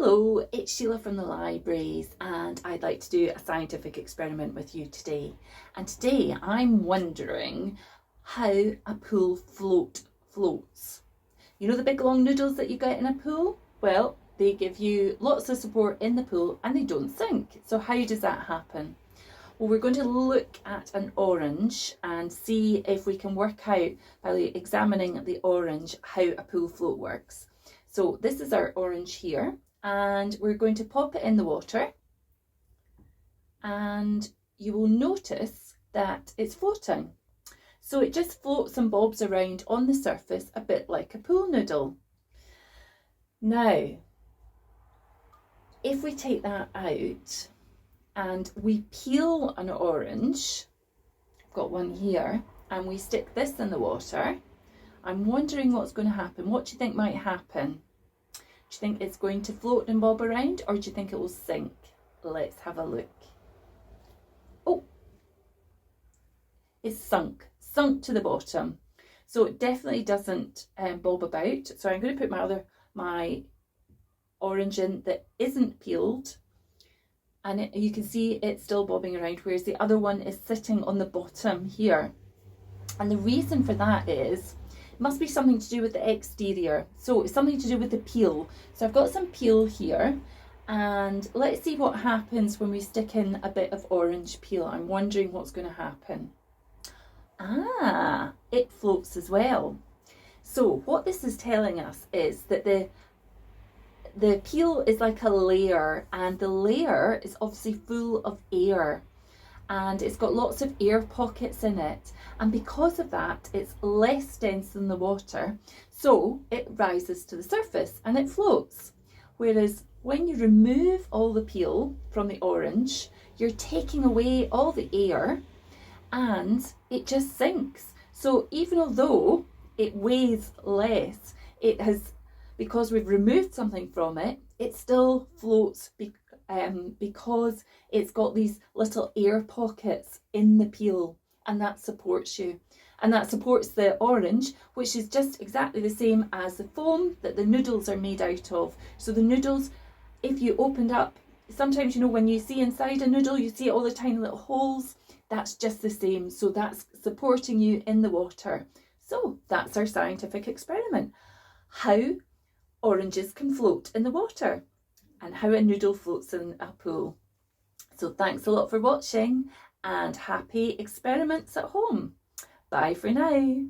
Hello, it's Sheila from the libraries and I'd like to do a scientific experiment with you today. And today I'm wondering how a pool floats. You know the big long noodles that you get in a pool? Well, they give you lots of support in the pool and they don't sink. So how does that happen? Well, we're going to look at an orange and see if we can work out by examining the orange how a pool float works. So this is our orange here and we're going to pop it in the water and you will notice that it's floating. So it just floats and bobs around on the surface a bit like a pool noodle. Now, if we take that out and we peel an orange, I've got one here, and we stick this in the water, I'm wondering what's going to happen. What do you think might happen? Do you think it's going to float and bob around, or do you think it will sink? Let's have a look. Oh, it's sunk to the bottom. So it definitely doesn't bob about. So I'm going to put my orange in that isn't peeled, and you can see it's still bobbing around, whereas the other one is sitting on the bottom here. And the reason for that is must be something to do with the exterior. So it's something to do with the peel. So I've got some peel here and let's see what happens when we stick in a bit of orange peel. I'm wondering what's going to happen. Ah, it floats as well. So what this is telling us is that the peel is like a layer, and the layer is obviously full of air. And it's got lots of air pockets in it, and because of that it's less dense than the water, so it rises to the surface and it floats. Whereas when you remove all the peel from the orange, you're taking away all the air and it just sinks. So even although it weighs less, because we've removed something from it, it still floats because it's got these little air pockets in the peel, and that supports you. And that supports the orange, which is just exactly the same as the foam that the noodles are made out of. So the noodles, if you opened up, sometimes, you know, when you see inside a noodle, you see all the tiny little holes. That's just the same. So that's supporting you in the water. So that's our scientific experiment. How oranges can float in the water, and how a noodle floats in a pool. So thanks a lot for watching and happy experiments at home. Bye for now.